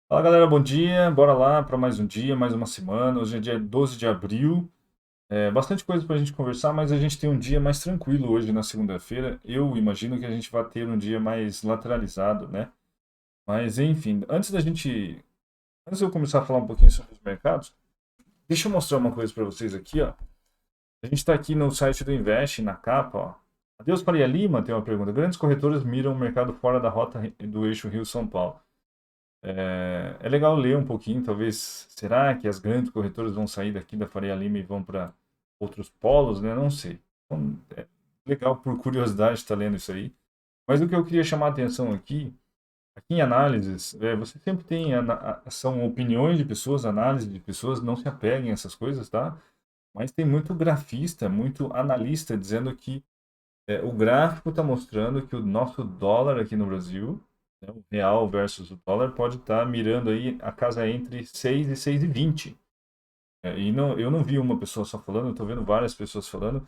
Fala galera, bom dia. Bora lá para mais um dia, mais uma semana. Hoje é dia 12 de abril. Bastante coisa para a gente conversar, mas a gente tem um dia mais tranquilo hoje na segunda-feira. Eu imagino que a gente vai ter um dia mais lateralizado, né? Mas enfim, antes de eu começar a falar um pouquinho sobre os mercados, deixa eu mostrar uma coisa para vocês aqui, ó. A gente está aqui no site do Invest, na capa, ó. Adeus Faria Lima tem uma pergunta. Grandes corretoras miram o mercado fora da rota do eixo Rio-São Paulo. É legal ler um pouquinho, talvez. Será que as grandes corretoras vão sair daqui da Faria Lima e vão para outros polos, né? Não sei. Então, é legal por curiosidade estar lendo isso aí. Mas o que eu queria chamar a atenção aqui em análises, você sempre tem, são opiniões de pessoas, análise de pessoas, não se apeguem a essas coisas, tá? Mas tem muito grafista, muito analista dizendo que o gráfico está mostrando que o nosso dólar aqui no Brasil, né, o real versus o dólar, pode estar mirando aí a casa entre 6 e 6,20. E não, eu não vi uma pessoa só falando, eu estou vendo várias pessoas falando.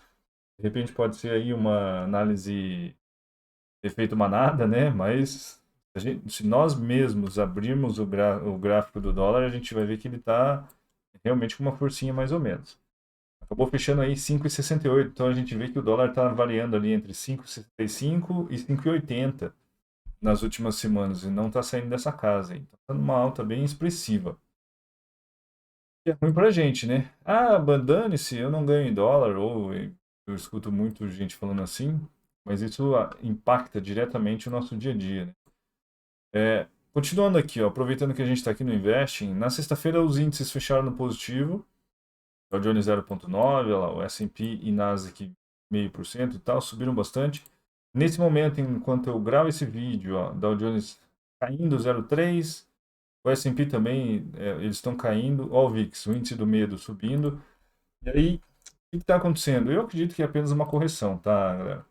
De repente pode ser aí uma análise efeito manada, né? Mas se nós mesmos abrirmos o gráfico do dólar, a gente vai ver que ele está realmente com uma forcinha mais ou menos. Acabou fechando aí 5,68. Então a gente vê que o dólar está variando ali entre 5,65 e 5,80 nas últimas semanas e não está saindo dessa casa. Então está numa alta bem expressiva. E é ruim para a gente, né? Ah, dane-se, eu não ganho em dólar. Ou eu escuto muito gente falando assim, mas isso impacta diretamente o nosso dia a dia, né? Continuando aqui, ó, aproveitando que a gente está aqui no Investing, na sexta-feira os índices fecharam no positivo. Dow Jones 0,9, lá, o S&P e Nasdaq 0,5% e tal, subiram bastante. Nesse momento, enquanto eu gravo esse vídeo, ó, Dow Jones caindo 0,3, o S&P também, eles estão caindo, ó, o VIX, o índice do medo subindo. E aí, o que está acontecendo? Eu acredito que é apenas uma correção, tá, galera?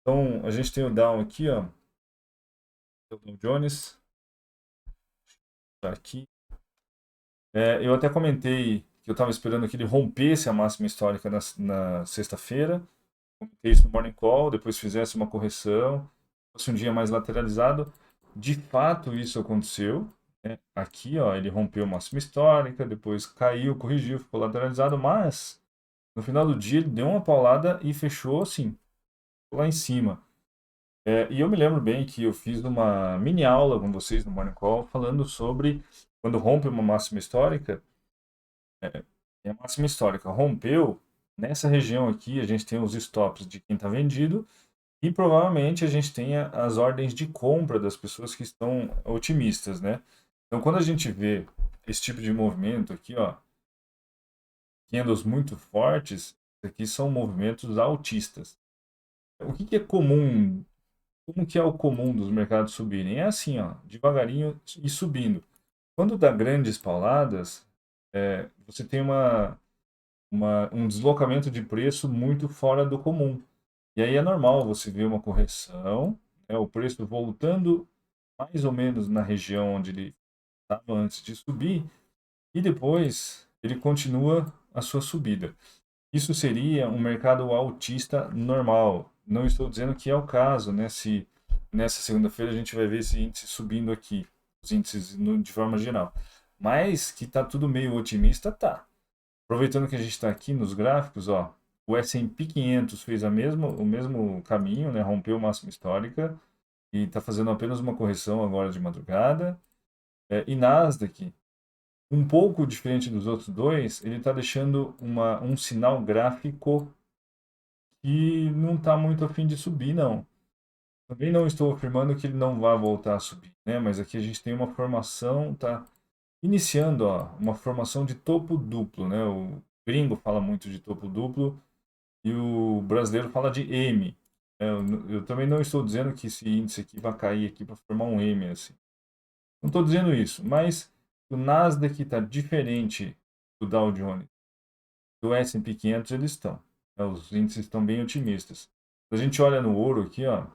Então, a gente tem o Dow aqui, ó, o Dow Jones, tá aqui. Eu até comentei que eu estava esperando que ele rompesse a máxima histórica na sexta-feira. Comentei isso no Morning Call, depois fizesse uma correção, fosse um dia mais lateralizado. De fato, isso aconteceu. Né? Aqui, ó, ele rompeu a máxima histórica, depois caiu, corrigiu, ficou lateralizado, mas no final do dia ele deu uma paulada e fechou assim, lá em cima. E eu me lembro bem que eu fiz uma mini aula com vocês no Morning Call falando sobre quando rompe uma máxima histórica, a máxima histórica rompeu, nessa região aqui a gente tem os stops de quem está vendido. E provavelmente a gente tenha as ordens de compra das pessoas que estão otimistas, né? Então, quando a gente vê esse tipo de movimento aqui, ó, candles muito fortes, aqui são movimentos altistas. O que que é comum? Como que é o comum dos mercados subirem? É assim, ó, devagarinho e subindo. Quando dá grandes pauladas, você tem um deslocamento de preço muito fora do comum. E aí é normal você ver uma correção, né, o preço voltando mais ou menos na região onde ele estava antes de subir, e depois ele continua a sua subida. Isso seria um mercado altista normal. Não estou dizendo que é o caso, né? Se nessa segunda-feira a gente vai ver esse índice subindo aqui, os índices de forma geral. Mas que está tudo meio otimista, tá. Aproveitando que a gente está aqui nos gráficos, ó, o S&P 500 fez o mesmo caminho, né? Rompeu máxima histórica e está fazendo apenas uma correção agora de madrugada. E Nasdaq, um pouco diferente dos outros dois, ele está deixando um sinal gráfico que não está muito a fim de subir, não. Também não estou afirmando que ele não vai voltar a subir, né? Mas aqui a gente tem uma formação, tá iniciando, ó, uma formação de topo duplo, né? O gringo fala muito de topo duplo e o brasileiro fala de M. Eu também não estou dizendo que esse índice aqui vai cair aqui para formar um M, assim. Não estou dizendo isso, mas o Nasdaq está diferente do Dow Jones, do S&P 500 eles estão. Os índices estão bem otimistas. Se a gente olha no ouro aqui, ó,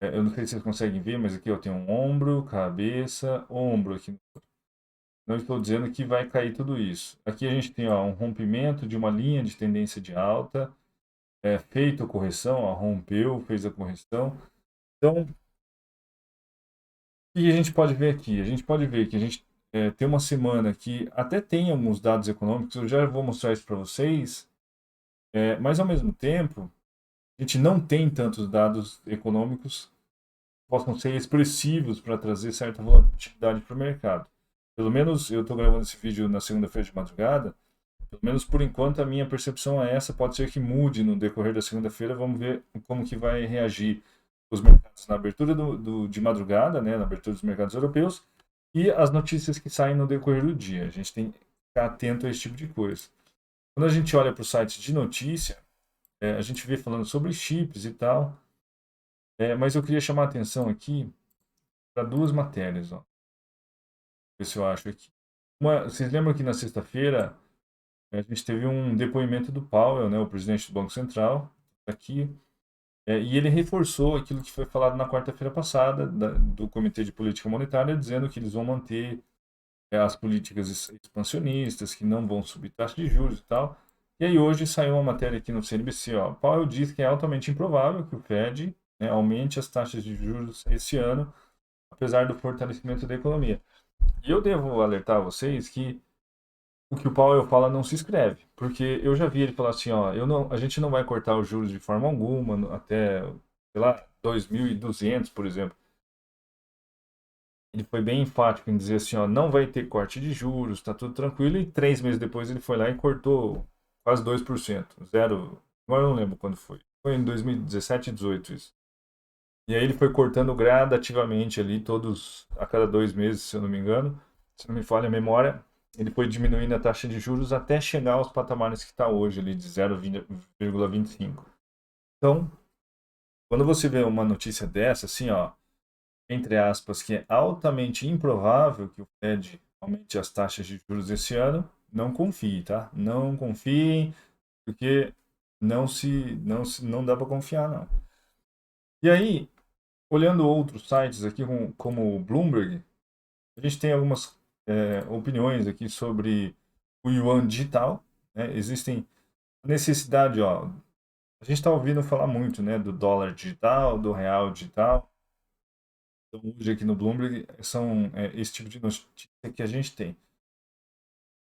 eu não sei se vocês conseguem ver, mas aqui eu tenho um ombro, cabeça, ombro aqui. Não estou dizendo que vai cair tudo isso. Aqui a gente tem ó, um rompimento de uma linha de tendência de alta, feito a correção, ó, rompeu, fez a correção. Então, E a gente pode ver aqui, a gente pode ver que a gente tem uma semana que até tem alguns dados econômicos, eu já vou mostrar isso para vocês, mas ao mesmo tempo, a gente não tem tantos dados econômicos que possam ser expressivos para trazer certa volatilidade para o mercado. Pelo menos eu estou gravando esse vídeo na segunda-feira de madrugada, pelo menos por enquanto a minha percepção é essa, pode ser que mude no decorrer da segunda-feira, vamos ver como que vai reagir os mercados na abertura de madrugada, né, na abertura dos mercados europeus, e as notícias que saem no decorrer do dia. A gente tem que ficar atento a esse tipo de coisa. Quando a gente olha para o site de notícia, a gente vê falando sobre chips e tal, mas eu queria chamar a atenção aqui para duas matérias. Ó. Ver se eu acho aqui. Vocês lembram que na sexta-feira a gente teve um depoimento do Powell, né, o presidente do Banco Central, aqui, e ele reforçou aquilo que foi falado na quarta-feira passada do Comitê de Política Monetária, dizendo que eles vão manter as políticas expansionistas, que não vão subir taxa de juros e tal. E aí hoje saiu uma matéria aqui no CNBC, ó, Powell diz que é altamente improvável que o Fed, né, aumente as taxas de juros esse ano, apesar do fortalecimento da economia. E eu devo alertar vocês que o que o Powell fala não se escreve, porque eu já vi ele falar assim, ó, a gente não vai cortar os juros de forma alguma até, sei lá, 2.200, por exemplo. Ele foi bem enfático em dizer assim, ó, não vai ter corte de juros, está tudo tranquilo, e 3 meses depois ele foi lá e cortou quase 2%, zero, agora eu não lembro quando foi. Foi em 2017 e 2018 isso. E aí ele foi cortando gradativamente ali, todos, a cada 2 meses, se eu não me engano, se não me falha a memória, ele foi diminuindo a taxa de juros até chegar aos patamares que está hoje, ali de 0,25. Então, quando você vê uma notícia dessa, assim, ó, entre aspas, que é altamente improvável que o Fed aumente as taxas de juros esse ano, não confie, tá? Não confiem, porque não dá para confiar, não. E aí, olhando outros sites aqui, como o Bloomberg, a gente tem algumas opiniões aqui sobre o yuan digital. Né? Existem necessidade, ó, a gente está ouvindo falar muito, né, do dólar digital, do real digital. Então, hoje aqui no Bloomberg são esse tipo de notícia que a gente tem.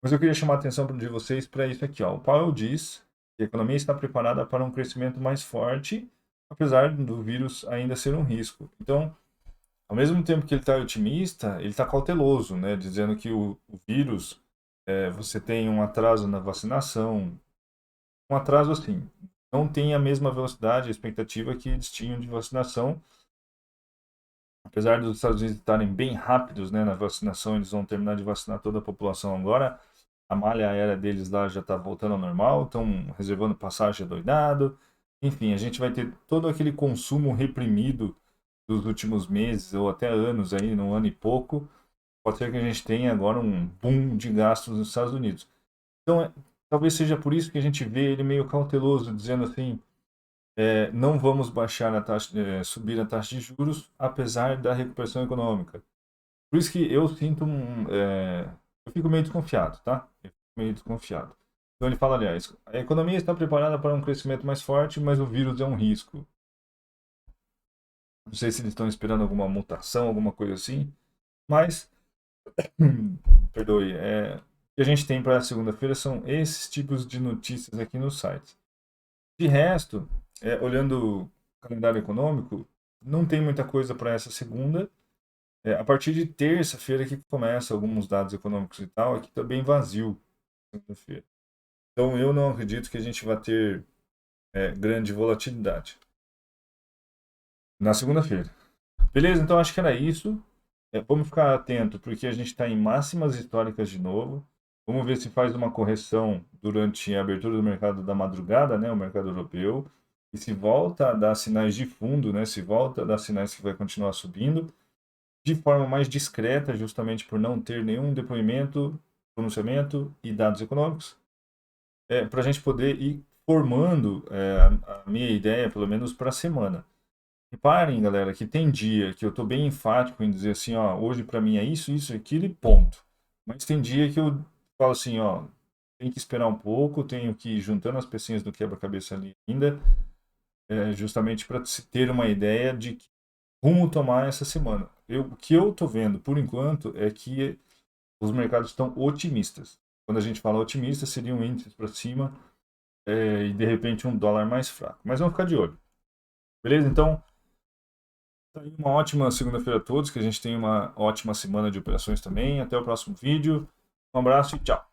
Mas eu queria chamar a atenção de vocês para isso aqui. Ó. O Powell diz que a economia está preparada para um crescimento mais forte, apesar do vírus ainda ser um risco. Então, ao mesmo tempo que ele está otimista, ele está cauteloso, né? Dizendo que o vírus, você tem um atraso na vacinação, um atraso assim, não tem a mesma velocidade, a expectativa que eles tinham de vacinação. Apesar dos Estados Unidos estarem bem rápidos, né, na vacinação, eles vão terminar de vacinar toda a população agora. A malha aérea deles lá já está voltando ao normal, estão reservando passagem adoidado. Enfim, a gente vai ter todo aquele consumo reprimido dos últimos meses ou até anos aí, num ano e pouco. Pode ser que a gente tenha agora um boom de gastos nos Estados Unidos. Então, talvez seja por isso que a gente vê ele meio cauteloso, dizendo assim, não vamos baixar a taxa, subir a taxa de juros, apesar da recuperação econômica. Por isso que eu sinto eu fico meio desconfiado, tá? Eu fico meio desconfiado. Então ele fala, aliás, a economia está preparada para um crescimento mais forte, mas o vírus é um risco. Não sei se eles estão esperando alguma mutação, alguma coisa assim, mas, perdoe, o que a gente tem para a segunda-feira são esses tipos de notícias aqui no site. De resto, olhando o calendário econômico, não tem muita coisa para essa segunda. A partir de terça-feira que começa alguns dados econômicos e tal, aqui está bem vazio, segunda-feira. Então eu não acredito que a gente vai ter grande volatilidade na segunda-feira. Beleza? Então acho que era isso. Vamos ficar atento porque a gente está em máximas históricas de novo. Vamos ver se faz uma correção durante a abertura do mercado da madrugada, né, o mercado europeu, e se volta a dar sinais de fundo, né, se volta a dar sinais que vai continuar subindo, de forma mais discreta, justamente por não ter nenhum depoimento, pronunciamento e dados econômicos, para a gente poder ir formando a minha ideia, pelo menos para a semana. Reparem, galera, que tem dia que eu estou bem enfático em dizer assim, ó, hoje para mim é isso, isso, aquilo e ponto. Mas tem dia que eu falo assim, ó, tem que esperar um pouco, tenho que ir juntando as pecinhas do quebra-cabeça ali ainda, justamente para se ter uma ideia de que rumo tomar essa semana. O que eu tô vendo, por enquanto, é que os mercados estão otimistas. Quando a gente fala otimista, seriam índices para cima e de repente um dólar mais fraco. Mas vamos ficar de olho. Beleza? Então, tá aí uma ótima segunda-feira a todos, que a gente tenha uma ótima semana de operações também. Até o próximo vídeo. Um abraço e tchau.